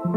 All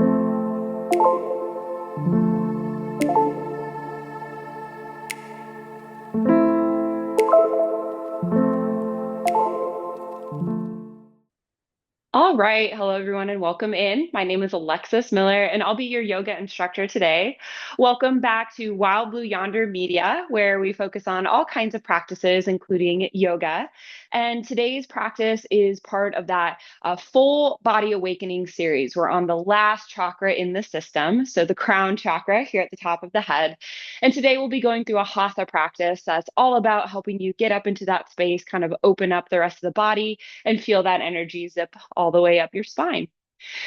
right. Hello, everyone, and welcome in. My name is Alexis Miller, and I'll be your yoga instructor today. Welcome back to Wild Blue Yonder Media, where we focus on all kinds of practices, including yoga. And today's practice is part of that full body awakening series. We're on the last chakra in the system, so the crown chakra here at the top of the head. And today we'll be going through a Hatha practice that's all about helping you get up into that space, kind of open up the rest of the body and feel that energy zip all the way up your spine.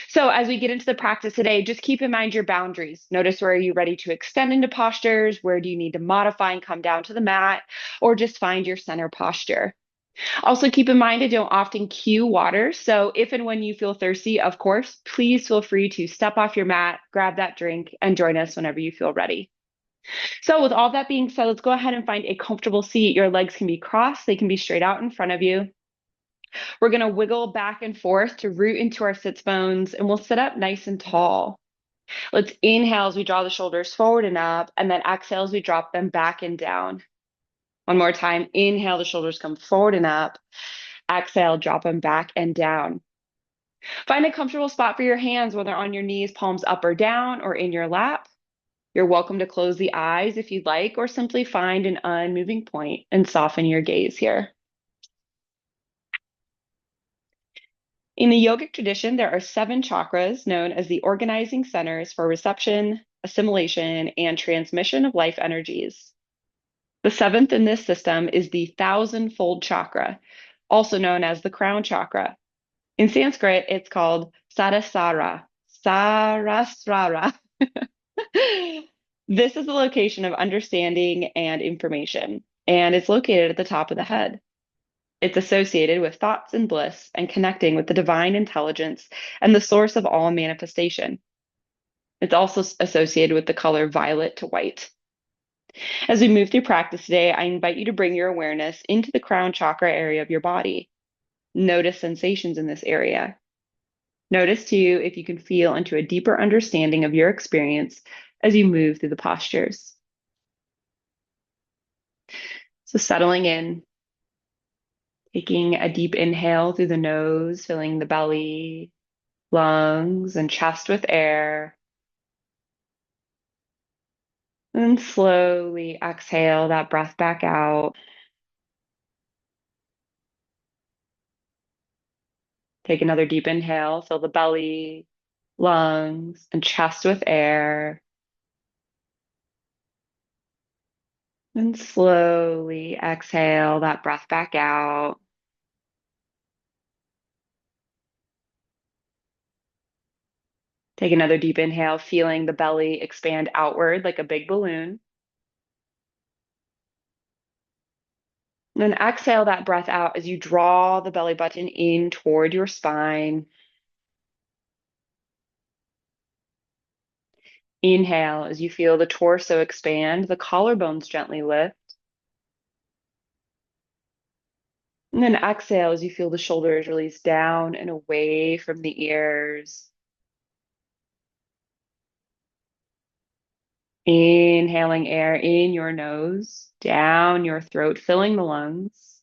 So, as we get into the practice today, just keep in mind your boundaries. Notice, where are you ready to extend into postures? Where do you need to modify and come down to the mat? Or just find your center posture. Also, keep in mind I don't often cue water. So, if and when you feel thirsty, of course, please feel free to step off your mat, grab that drink, and join us whenever you feel ready. So, with all that being said, let's go ahead and find a comfortable seat. Your legs can be crossed, they can be straight out in front of you. We're going to wiggle back and forth to root into our sits bones, and we'll sit up nice and tall. Let's inhale as we draw the shoulders forward and up, and then exhale as we drop them back and down. One more time. Inhale, the shoulders come forward and up. Exhale, drop them back and down. Find a comfortable spot for your hands, whether on your knees, palms up or down, or in your lap. You're welcome to close the eyes if you'd like, or simply find an unmoving point and soften your gaze here. In the yogic tradition, there are 7 chakras known as the organizing centers for reception, assimilation, and transmission of life energies. The 7th in this system is the thousand-fold chakra, also known as the crown chakra. In Sanskrit, it's called Sarasara. Sarasrara. This is the location of understanding and information, and it's located at the top of the head. It's associated with thoughts and bliss and connecting with the divine intelligence and the source of all manifestation. It's also associated with the color violet to white. As we move through practice today, I invite you to bring your awareness into the crown chakra area of your body. Notice sensations in this area. Notice, too, if you can feel into a deeper understanding of your experience as you move through the postures. So, settling in, taking a deep inhale through the nose, filling the belly, lungs, and chest with air. And slowly exhale that breath back out. Take another deep inhale, fill the belly, lungs, and chest with air. And slowly exhale that breath back out. Take another deep inhale, feeling the belly expand outward like a big balloon. And then exhale that breath out as you draw the belly button in toward your spine. Inhale as you feel the torso expand, the collarbones gently lift. And then exhale as you feel the shoulders release down and away from the ears. Inhaling air in your nose, down your throat, filling the lungs.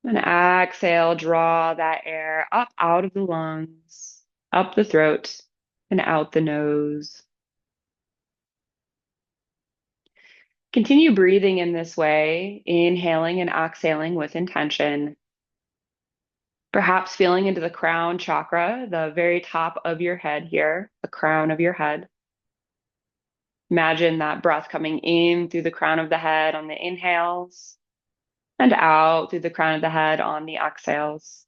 And exhale, draw that air up out of the lungs, up the throat, and out the nose. Continue breathing in this way, inhaling and exhaling with intention. Perhaps feeling into the crown chakra, the very top of your head here, the crown of your head. Imagine that breath coming in through the crown of the head on the inhales and out through the crown of the head on the exhales.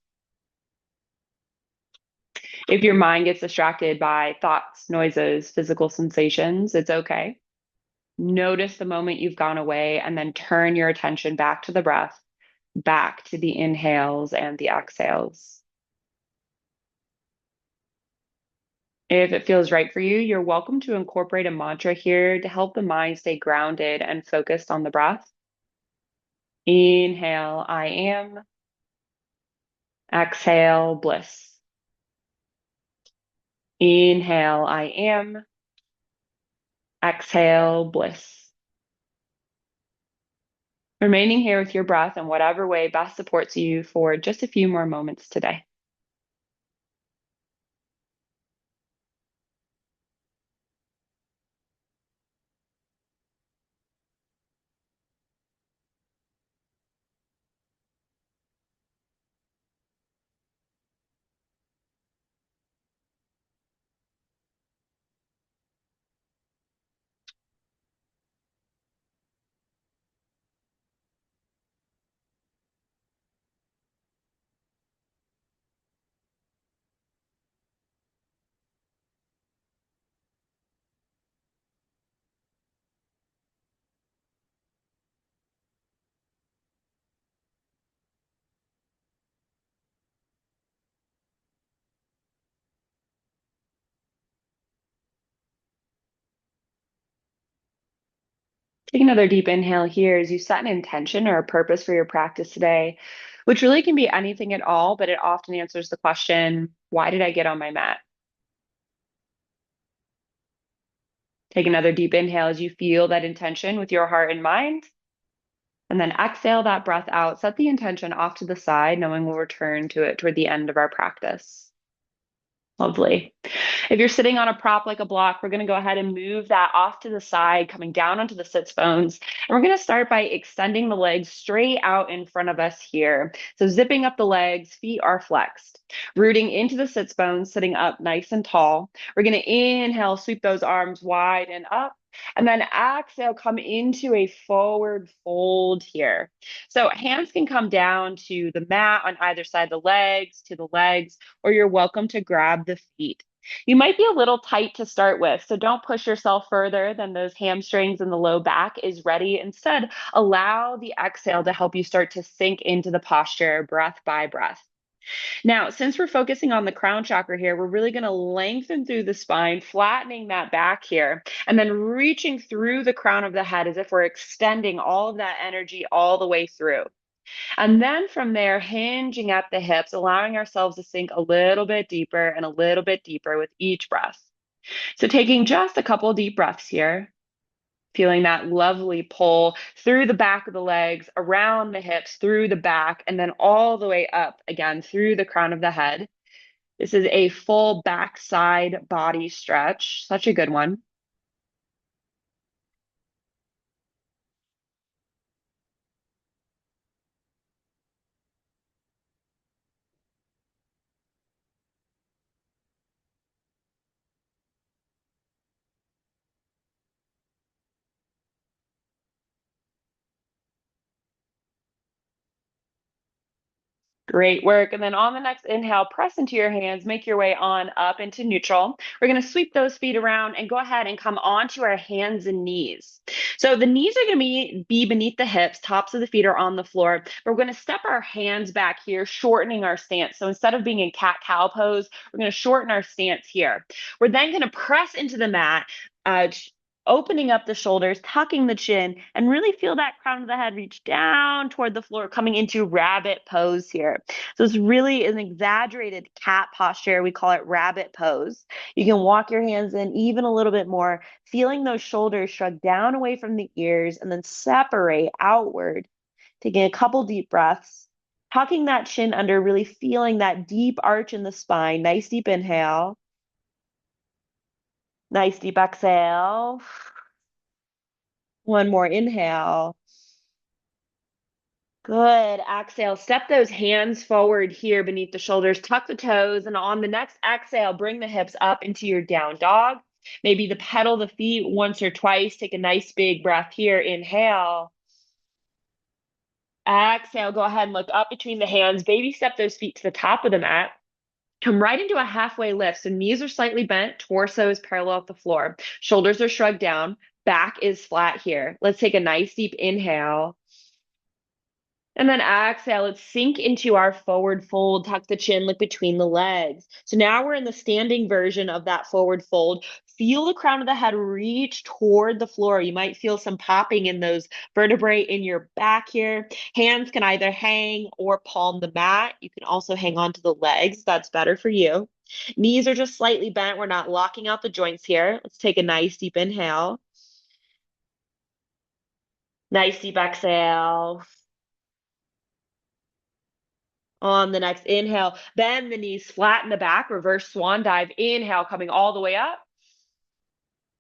If your mind gets distracted by thoughts, noises, physical sensations, it's okay. Notice the moment you've gone away and then turn your attention back to the breath, back to the inhales and the exhales. If it feels right for you, you're welcome to incorporate a mantra here to help the mind stay grounded and focused on the breath. Inhale, I am. Exhale, bliss. Inhale, I am. Exhale, bliss. Remaining here with your breath in whatever way best supports you for just a few more moments today. Take another deep inhale here as you set an intention or a purpose for your practice today, which really can be anything at all, but it often answers the question, why did I get on my mat? Take another deep inhale as you feel that intention with your heart and mind. And then exhale that breath out. Set the intention off to the side, knowing we'll return to it toward the end of our practice. Lovely. If you're sitting on a prop like a block, we're going to go ahead and move that off to the side, coming down onto the sits bones. And we're going to start by extending the legs straight out in front of us here. So zipping up the legs, feet are flexed. Rooting into the sits bones, sitting up nice and tall. We're going to inhale, sweep those arms wide and up. And then exhale, come into a forward fold here. So hands can come down to the mat on either side of the legs, to the legs, or you're welcome to grab the feet. You might be a little tight to start with, so don't push yourself further than those hamstrings and the low back is ready. Instead, allow the exhale to help you start to sink into the posture breath by breath. Now, since we're focusing on the crown chakra here, we're really going to lengthen through the spine, flattening that back here, and then reaching through the crown of the head as if we're extending all of that energy all the way through. And then from there, hinging at the hips, allowing ourselves to sink a little bit deeper and a little bit deeper with each breath. So taking just a couple deep breaths here, feeling that lovely pull through the back of the legs, around the hips, through the back, and then all the way up again through the crown of the head. This is a full backside body stretch. Such a good one. Great work. And then on the next inhale, press into your hands, make your way on up into neutral. We're going to sweep those feet around and go ahead and come onto our hands and knees. So the knees are going to be beneath the hips, tops of the feet are on the floor. But we're going to step our hands back here, shortening our stance. So instead of being in cat-cow pose, we're going to shorten our stance here. We're then going to press into the mat, opening up the shoulders, tucking the chin, and really feel that crown of the head reach down toward the floor, coming into rabbit pose here. So it's really an exaggerated cat posture. We call it rabbit pose. You can walk your hands in even a little bit more, feeling those shoulders shrug down away from the ears and then separate outward. Taking a couple deep breaths, tucking that chin under, really feeling that deep arch in the spine. Nice deep inhale. Nice deep exhale. One more inhale. Good. Exhale. Step those hands forward here beneath the shoulders. Tuck the toes. And on the next exhale, bring the hips up into your down dog. Maybe the pedal the feet once or twice. Take a nice big breath here. Inhale. Exhale. Go ahead and look up between the hands. Baby step those feet to the top of the mat. Come right into a halfway lift. So knees are slightly bent, torso is parallel with the floor. Shoulders are shrugged down. Back is flat here. Let's take a nice deep inhale. And then exhale, let's sink into our forward fold, tuck the chin, look between the legs. So now we're in the standing version of that forward fold. Feel the crown of the head reach toward the floor. You might feel some popping in those vertebrae in your back here. Hands can either hang or palm the mat. You can also hang on to the legs. That's better for you. Knees are just slightly bent. We're not locking out the joints here. Let's take a nice deep inhale. Nice deep exhale. On the next inhale, bend the knees, flatten the back, reverse swan dive. Inhale, coming all the way up.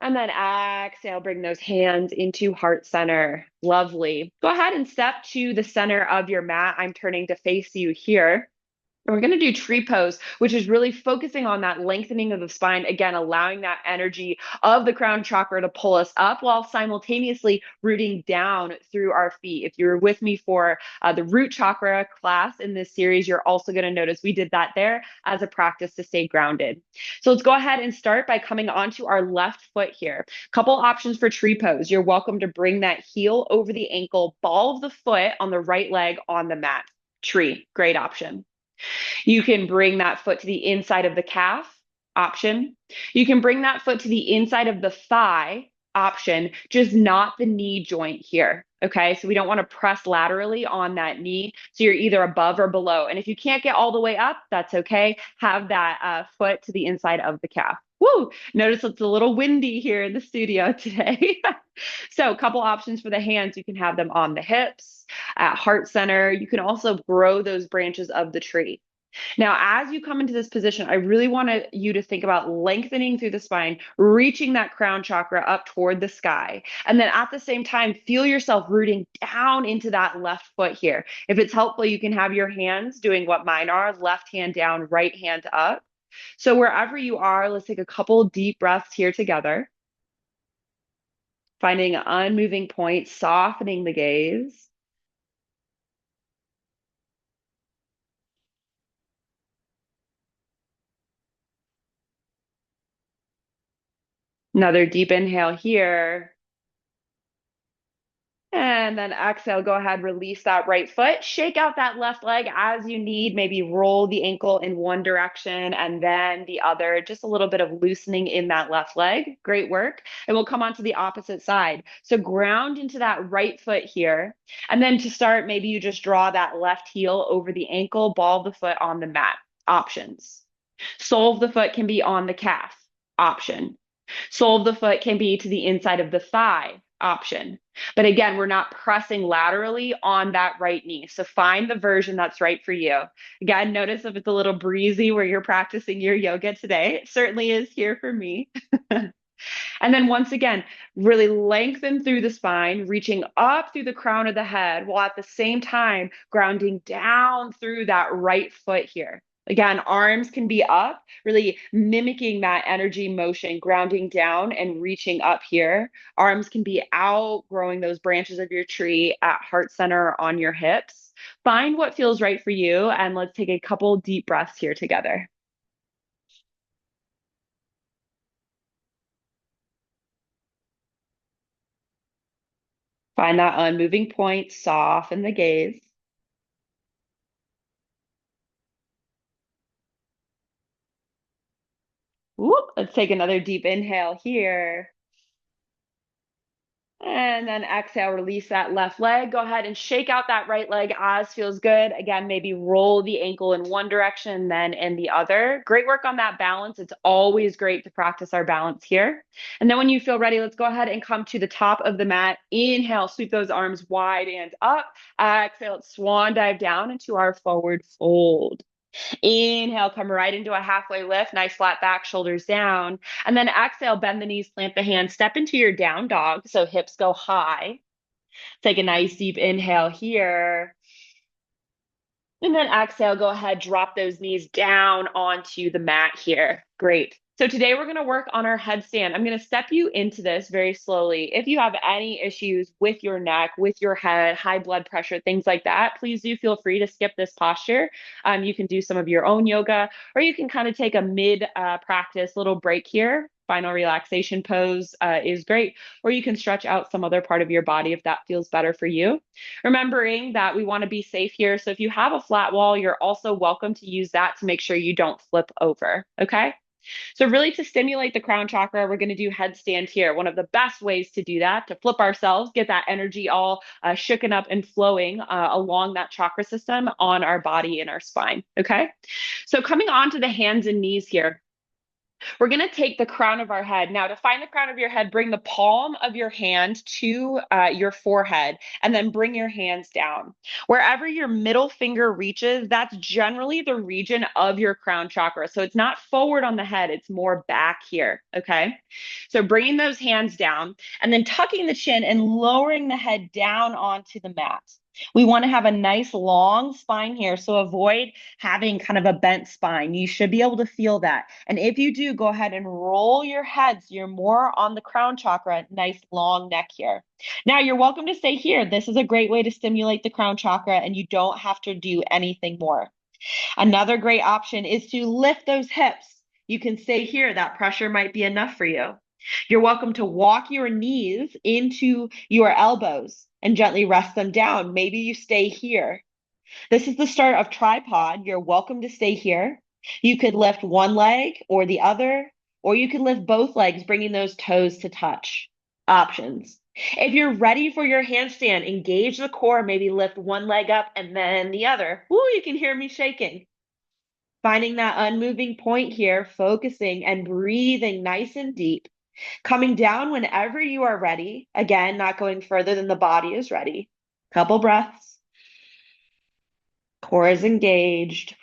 And then exhale, bring those hands into heart center. Lovely. Go ahead and step to the center of your mat. I'm turning to face you here. And we're going to do tree pose, which is really focusing on that lengthening of the spine, again, allowing that energy of the crown chakra to pull us up while simultaneously rooting down through our feet. If you're with me for the root chakra class in this series, you're also going to notice we did that there as a practice to stay grounded. So let's go ahead and start by coming onto our left foot here. Couple options for tree pose. You're welcome to bring that heel over the ankle, ball of the foot on the right leg on the mat. Tree, great option. You can bring that foot to the inside of the calf, option. You can bring that foot to the inside of the thigh, option, just not the knee joint here. Okay, so we don't want to press laterally on that knee. So you're either above or below. And if you can't get all the way up, that's okay. Have that foot to the inside of the calf. Woo! Notice it's a little windy here in the studio today. So, a couple options for the hands. You can have them on the hips, at heart center. You can also grow those branches of the tree. Now, as you come into this position, I really want you to think about lengthening through the spine, reaching that crown chakra up toward the sky. And then at the same time, feel yourself rooting down into that left foot here. If it's helpful, you can have your hands doing what mine are, left hand down, right hand up. So wherever you are, let's take a couple deep breaths here together, finding an unmoving point, softening the gaze. Another deep inhale here. And then exhale, go ahead, release that right foot. Shake out that left leg as you need. Maybe roll the ankle in one direction and then the other. Just a little bit of loosening in that left leg. Great work. And we'll come on to the opposite side. So ground into that right foot here. And then to start, maybe you just draw that left heel over the ankle, ball the foot on the mat. Options. Sole of the foot can be on the calf. Option. Sole of the foot can be to the inside of the thigh, option. But again, we're not pressing laterally on that right knee. So find the version that's right for you. Again, notice if it's a little breezy where you're practicing your yoga today. It certainly is here for me. And then once again, really lengthen through the spine, reaching up through the crown of the head, while at the same time grounding down through that right foot here. Again, arms can be up, really mimicking that energy motion, grounding down and reaching up here. Arms can be out, growing those branches of your tree at heart center on your hips. Find what feels right for you, and let's take a couple deep breaths here together. Find that unmoving point, soften the gaze. Whoop, let's take another deep inhale here. And then exhale, release that left leg. Go ahead and shake out that right leg as feels good. Again, maybe roll the ankle in one direction, then in the other. Great work on that balance. It's always great to practice our balance here. And then when you feel ready, let's go ahead and come to the top of the mat. Inhale, sweep those arms wide and up. Exhale, swan dive down into our forward fold. Inhale, come right into a halfway lift, nice flat back, shoulders down. And then exhale, bend the knees, plant the hands, step into your down dog. So hips go high. Take a nice deep inhale here. And then exhale, go ahead, drop those knees down onto the mat here. Great. So today we're going to work on our headstand. I'm going to step you into this very slowly. If you have any issues with your neck, with your head, high blood pressure, things like that, please do feel free to skip this posture. You can do some of your own yoga, or you can kind of take a mid practice little break here. Final relaxation pose is great, or you can stretch out some other part of your body if that feels better for you. Remembering that we want to be safe here. So if you have a flat wall, you're also welcome to use that to make sure you don't flip over. Okay. So really to stimulate the crown chakra, we're going to do headstand here. One of the best ways to do that, to flip ourselves, get that energy all shooken up and flowing along that chakra system on our body and our spine. Okay. So coming on to the hands and knees here. We're going to take the crown of our head. Now, to find the crown of your head, bring the palm of your hand to your forehead and then bring your hands down. Wherever your middle finger reaches, that's generally the region of your crown chakra. So it's not forward on the head, it's more back here. Okay. So bringing those hands down and then tucking the chin and lowering the head down onto the mat. We want to have a nice long spine here. So avoid having kind of a bent spine. You should be able to feel that. And if you do, go ahead and roll your head so you're more on the crown chakra, nice long neck here. Now you're welcome to stay here. This is a great way to stimulate the crown chakra and you don't have to do anything more. Another great option is to lift those hips. You can stay here. That pressure might be enough for you. You're welcome to walk your knees into your elbows and gently rest them down. Maybe you stay here. This is the start of tripod. You're welcome to stay here. You could lift one leg or the other, or you could lift both legs, bringing those toes to touch. Options. If you're ready for your handstand, engage the core, maybe lift one leg up and then the other. Ooh, you can hear me shaking. Finding that unmoving point here, focusing and breathing nice and deep. Coming down whenever you are ready. Again, not going further than the body is ready. Couple breaths. Core is engaged.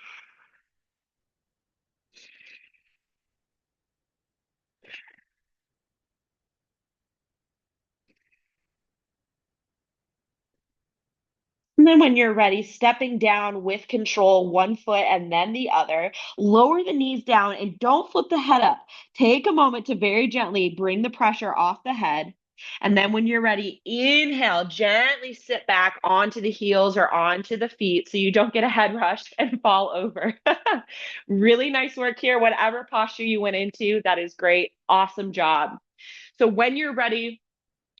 And then when you're ready, stepping down with control, one foot and then the other, lower the knees down and don't flip the head up. Take a moment to very gently bring the pressure off the head. And then when you're ready, inhale, gently sit back onto the heels or onto the feet so you don't get a head rush and fall over. Really nice work here. Whatever posture you went into, that is great. Awesome job. So when you're ready,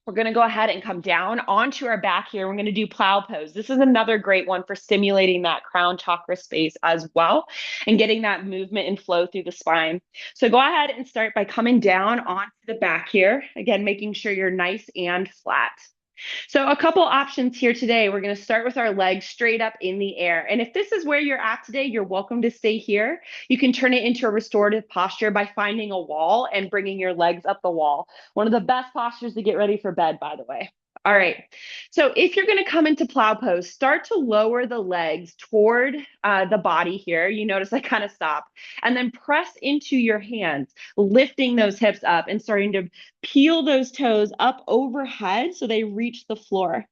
we're going to go ahead and come down onto our back here. We're going to do plow pose. This is another great one for stimulating that crown chakra space as well and getting that movement and flow through the spine. So go ahead and start by coming down onto the back here. Again, making sure you're nice and flat. So a couple options here today. We're going to start with our legs straight up in the air. And if this is where you're at today, you're welcome to stay here. You can turn it into a restorative posture by finding a wall and bringing your legs up the wall. One of the best postures to get ready for bed, by the way. All right. So if you're going to come into plow pose, start to lower the legs toward the body here. You notice I kind of stop. And then press into your hands, lifting those hips up and starting to peel those toes up overhead so they reach the floor.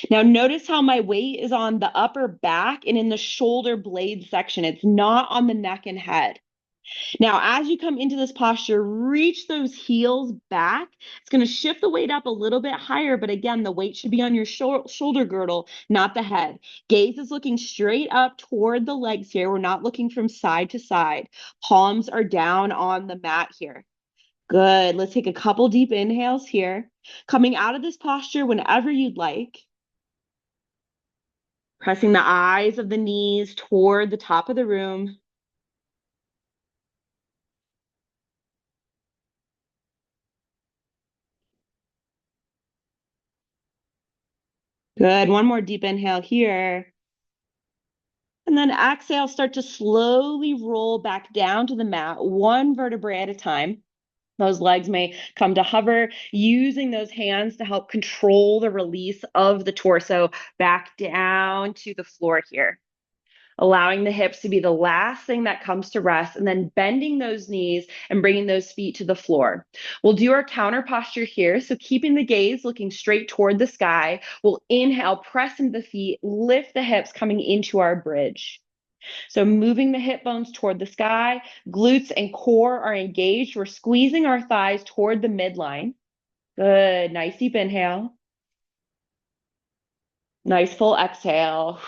Now notice how my weight is on the upper back and in the shoulder blade section. It's not on the neck and head. Now, as you come into this posture, reach those heels back. It's going to shift the weight up a little bit higher, but again, the weight should be on your shoulder girdle, not the head. Gaze is looking straight up toward the legs here. We're not looking from side to side. Palms are down on the mat here. Good. Let's take a couple deep inhales here. Coming out of this posture whenever you'd like. Pressing the eyes of the knees toward the top of the room. Good. One more deep inhale here. And then exhale, start to slowly roll back down to the mat, one vertebrae at a time. Those legs may come to hover, using those hands to help control the release of the torso back down to the floor here. Allowing the hips to be the last thing that comes to rest, and then bending those knees and bringing those feet to the floor. We'll do our counter posture here. So keeping the gaze looking straight toward the sky, we'll inhale, press into the feet, lift the hips coming into our bridge. So moving the hip bones toward the sky, glutes and core are engaged. We're squeezing our thighs toward the midline. Good, nice deep inhale. Nice full exhale.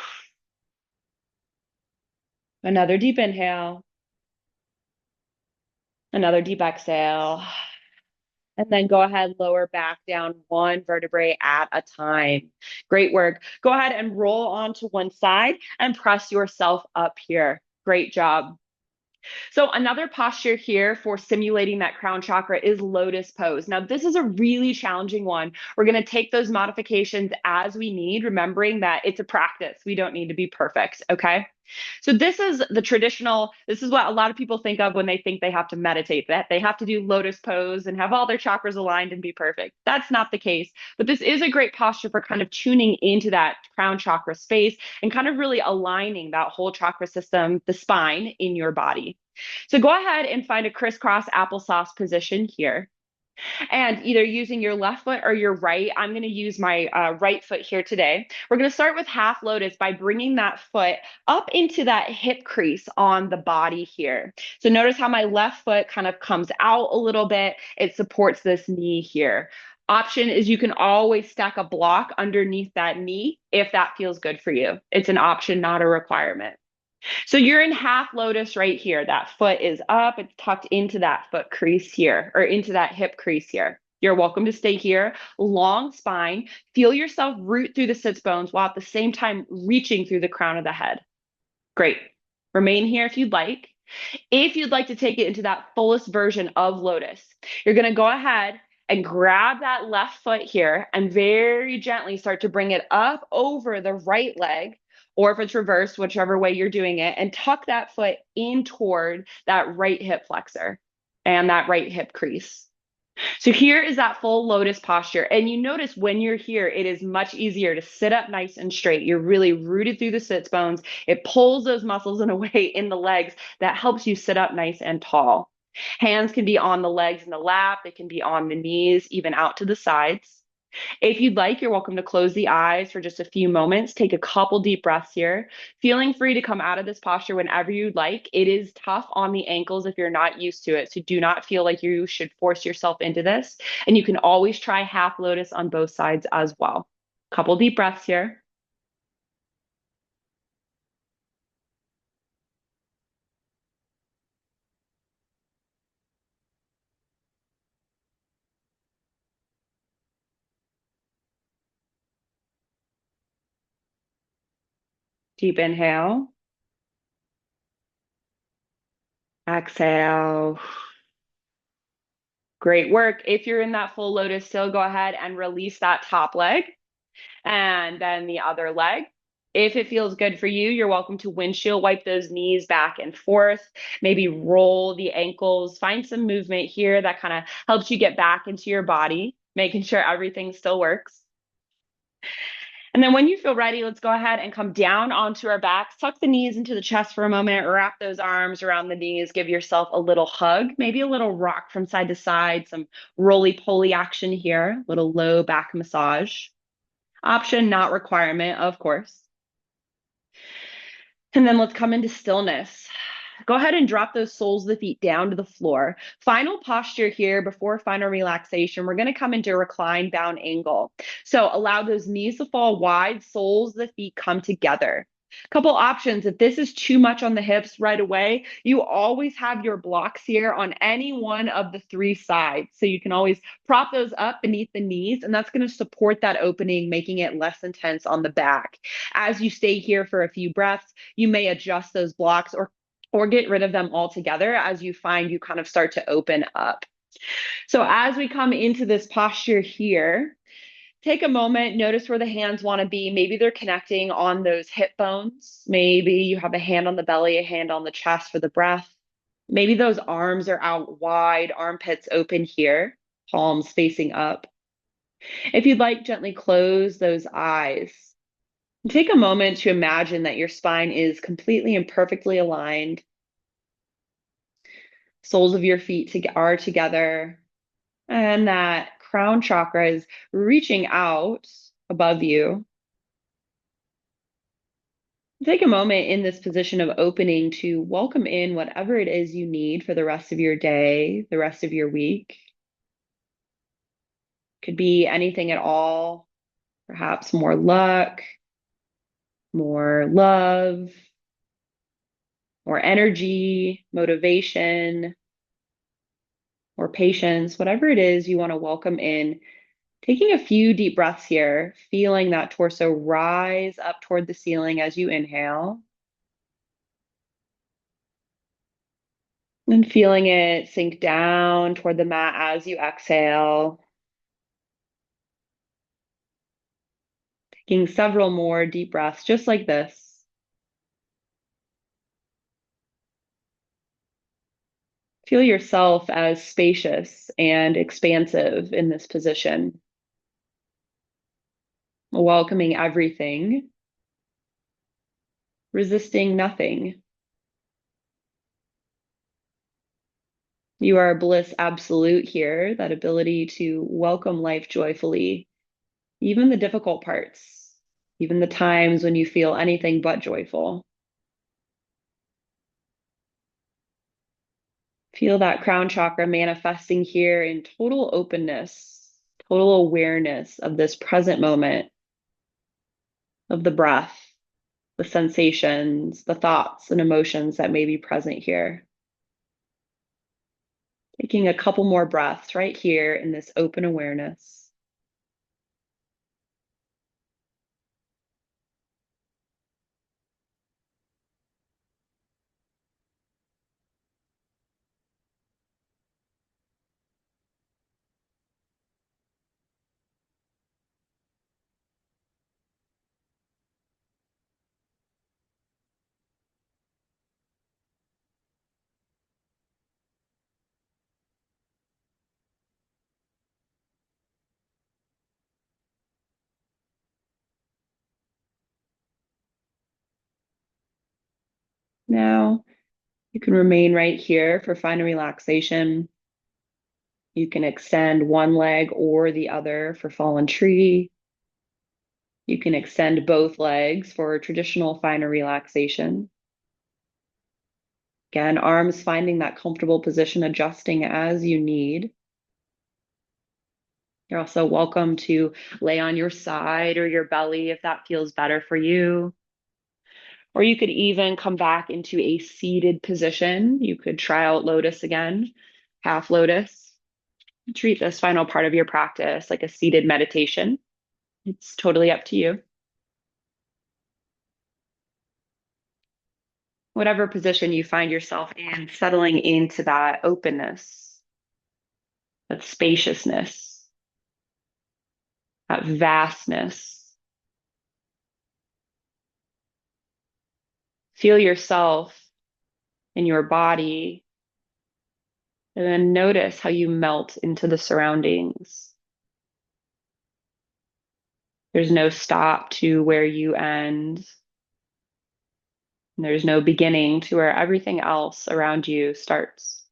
Another deep inhale. Another deep exhale. And then go ahead, lower back down one vertebrae at a time. Great work. Go ahead and roll onto one side and press yourself up here. Great job. So another posture here for stimulating that crown chakra is lotus pose. Now, this is a really challenging one. We're going to take those modifications as we need, remembering that it's a practice. We don't need to be perfect, okay? So this is the traditional, this is what a lot of people think of when they think they have to meditate, that they have to do lotus pose and have all their chakras aligned and be perfect. That's not the case, but this is a great posture for kind of tuning into that crown chakra space and kind of really aligning that whole chakra system, the spine in your body. So go ahead and find a crisscross applesauce position here and either using your left foot or your right. I'm going to use my right foot here today. We're going to start with half lotus by bringing that foot up into that hip crease on the body here. So notice how my left foot kind of comes out a little bit. It supports this knee here. Option is you can always stack a block underneath that knee if that feels good for you. It's an option, not a requirement. So you're in half lotus right here. That foot is up, it's tucked into that foot crease here, or into that hip crease here. You're welcome to stay here. Long spine. Feel yourself root through the sits bones while at the same time reaching through the crown of the head. Great. Remain here if you'd like. If you'd like to take it into that fullest version of lotus, you're going to go ahead and grab that left foot here and very gently start to bring it up over the right leg, or if it's reversed, whichever way you're doing it, and tuck that foot in toward that right hip flexor and that right hip crease. So here is that full lotus posture. And you notice when you're here, it is much easier to sit up nice and straight. You're really rooted through the sits bones. It pulls those muscles in a way in the legs that helps you sit up nice and tall. Hands can be on the legs in the lap. They can be on the knees, even out to the sides. If you'd like, you're welcome to close the eyes for just a few moments. Take a couple deep breaths here, feeling free to come out of this posture whenever you'd like. It is tough on the ankles if you're not used to it, so do not feel like you should force yourself into this. And you can always try half lotus on both sides as well. Couple deep breaths here. Deep inhale. Exhale. Great work. If you're in that full lotus still, go ahead and release that top leg and then the other leg. If it feels good for you, you're welcome to windshield wipe those knees back and forth, maybe roll the ankles, find some movement here that kind of helps you get back into your body, making sure everything still works. And then when you feel ready, let's go ahead and come down onto our backs, tuck the knees into the chest for a moment, wrap those arms around the knees, give yourself a little hug, maybe a little rock from side to side, some roly-poly action here, little low back massage. Option, not requirement, of course. And then let's come into stillness. Go ahead and drop those soles of the feet down to the floor. Final posture here before final relaxation. We're going to come into a reclined bound angle. So allow those knees to fall wide, soles of the feet come together. Couple options. If this is too much on the hips right away, you always have your blocks here on any one of the three sides. So you can always prop those up beneath the knees, and that's going to support that opening, making it less intense on the back. As you stay here for a few breaths, you may adjust those blocks or get rid of them altogether as you find you kind of start to open up. So as we come into this posture here, take a moment, notice where the hands want to be. Maybe they're connecting on those hip bones. Maybe you have a hand on the belly, a hand on the chest for the breath. Maybe those arms are out wide, armpits open here, palms facing up. If you'd like, gently close those eyes. Take a moment to imagine that your spine is completely and perfectly aligned. Soles of your feet are together, and that crown chakra is reaching out above you. Take a moment in this position of opening to welcome in whatever it is you need for the rest of your day, the rest of your week. Could be anything at all, perhaps more luck, more love, more energy, motivation, or patience, whatever it is you want to welcome in. Taking a few deep breaths here, feeling that torso rise up toward the ceiling as you inhale. And feeling it sink down toward the mat as you exhale. Taking several more deep breaths just like this. Feel yourself as spacious and expansive in this position, welcoming everything, resisting nothing. You are bliss absolute here, that ability to welcome life joyfully, even the difficult parts, even the times when you feel anything but joyful. Feel that crown chakra manifesting here in total openness, total awareness of this present moment, of the breath, the sensations, the thoughts and emotions that may be present here. Taking a couple more breaths right here in this open awareness. Now, you can remain right here for final relaxation. You can extend one leg or the other for fallen tree. You can extend both legs for traditional final relaxation. Again, arms finding that comfortable position, adjusting as you need. You're also welcome to lay on your side or your belly if that feels better for you. Or you could even come back into a seated position. You could try out lotus again, half lotus. Treat this final part of your practice like a seated meditation. It's totally up to you. Whatever position you find yourself in, settling into that openness, that spaciousness, that vastness. Feel yourself in your body, and then notice how you melt into the surroundings. There's no stop to where you end. And there's no beginning to where everything else around you starts.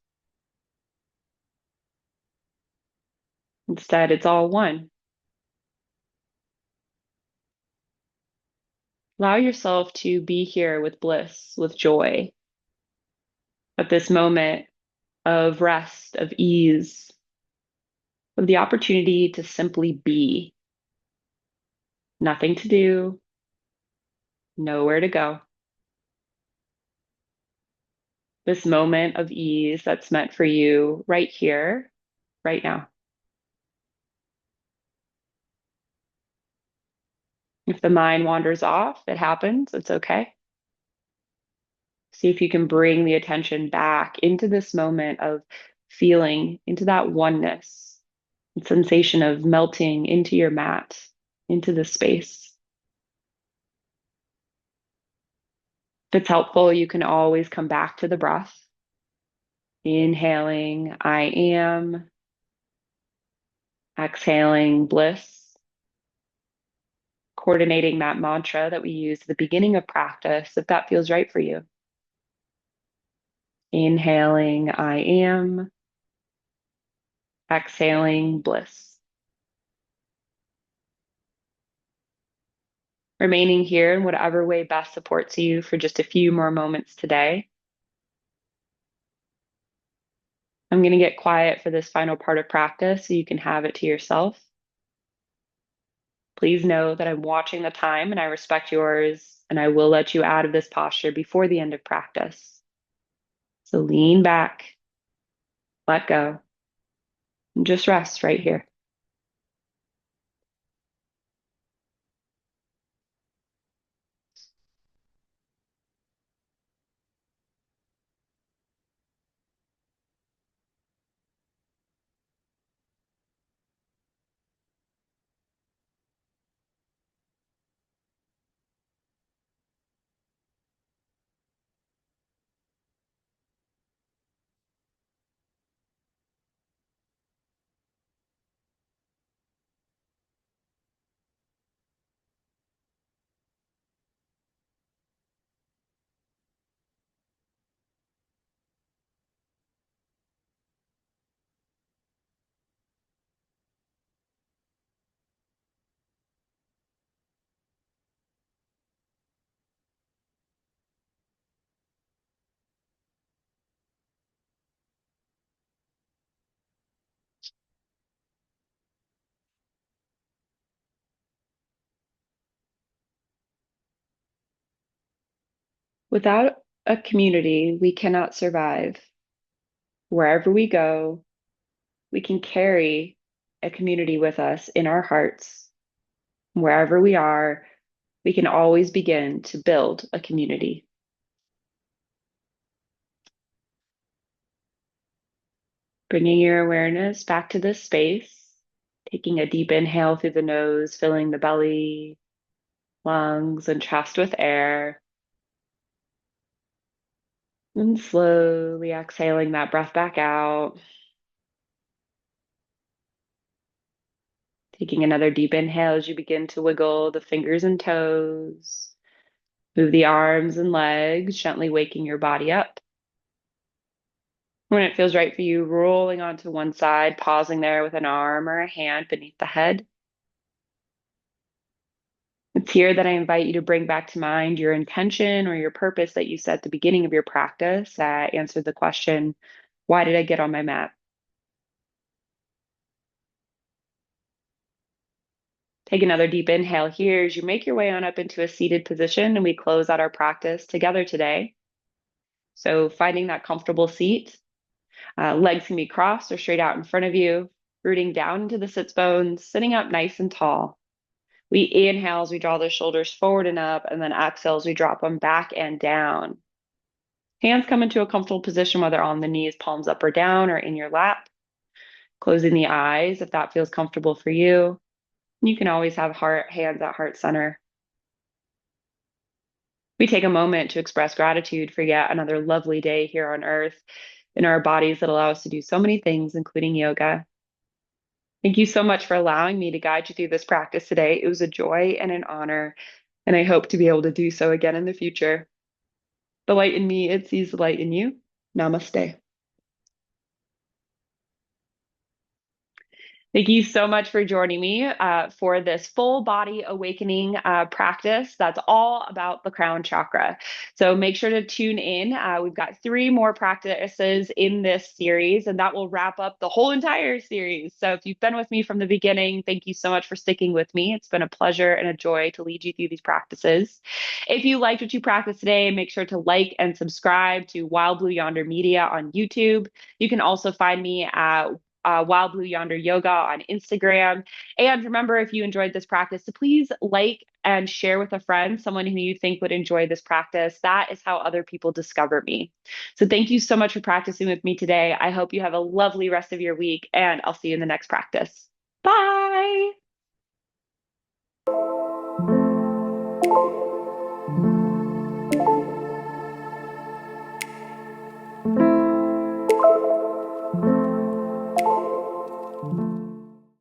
Instead, it's all one. Allow yourself to be here with bliss, with joy, at this moment of rest, of ease, of the opportunity to simply be. Nothing to do, nowhere to go. This moment of ease that's meant for you right here, right now. If the mind wanders off, it happens, it's okay. See if you can bring the attention back into this moment of feeling, into that oneness, and sensation of melting into your mat, into the space. If it's helpful, you can always come back to the breath. Inhaling, I am. Exhaling, bliss. Coordinating that mantra that we use at the beginning of practice, if that feels right for you. Inhaling, I am. Exhaling, bliss. Remaining here in whatever way best supports you for just a few more moments today. I'm going to get quiet for this final part of practice so you can have it to yourself. Please know that I'm watching the time and I respect yours, and I will let you out of this posture before the end of practice. So lean back, let go, and just rest right here. Without a community, we cannot survive. Wherever we go, we can carry a community with us in our hearts. Wherever we are, we can always begin to build a community. Bringing your awareness back to this space, taking a deep inhale through the nose, filling the belly, lungs, and chest with air. And slowly exhaling that breath back out. Taking another deep inhale as you begin to wiggle the fingers and toes. Move the arms and legs, gently waking your body up. When it feels right for you, rolling onto one side, pausing there with an arm or a hand beneath the head. It's here that I invite you to bring back to mind your intention or your purpose that you set at the beginning of your practice that answered the question, why did I get on my mat? Take another deep inhale here as you make your way on up into a seated position and we close out our practice together today. So finding that comfortable seat, legs can be crossed or straight out in front of you, rooting down into the sits bones, sitting up nice and tall. We inhale as we draw the shoulders forward and up, and then exhale as we drop them back and down. Hands come into a comfortable position, whether on the knees, palms up or down, or in your lap. Closing the eyes if that feels comfortable for you. You can always have hands at heart center. We take a moment to express gratitude for yet another lovely day here on earth in our bodies that allow us to do so many things, including yoga. Thank you so much for allowing me to guide you through this practice today. It was a joy and an honor, and I hope to be able to do so again in the future. The light in me, it sees the light in you. Namaste. Thank you so much for joining me for this full body awakening practice that's all about the crown chakra. So make sure to tune in. We've got 3 more practices in this series, and that will wrap up the whole entire series. So if you've been with me from the beginning, thank you so much for sticking with me. It's been a pleasure and a joy to lead you through these practices. If you liked what you practiced today, make sure to like and subscribe to Wild Blue Yonder Media on YouTube. You can also find me at Wild Blue Yonder Yoga on Instagram. And remember, if you enjoyed this practice, to please like and share with a friend, someone who you think would enjoy this practice. That is how other people discover me. So thank you so much for practicing with me today. I hope you have a lovely rest of your week, and I'll see you in the next practice. Bye.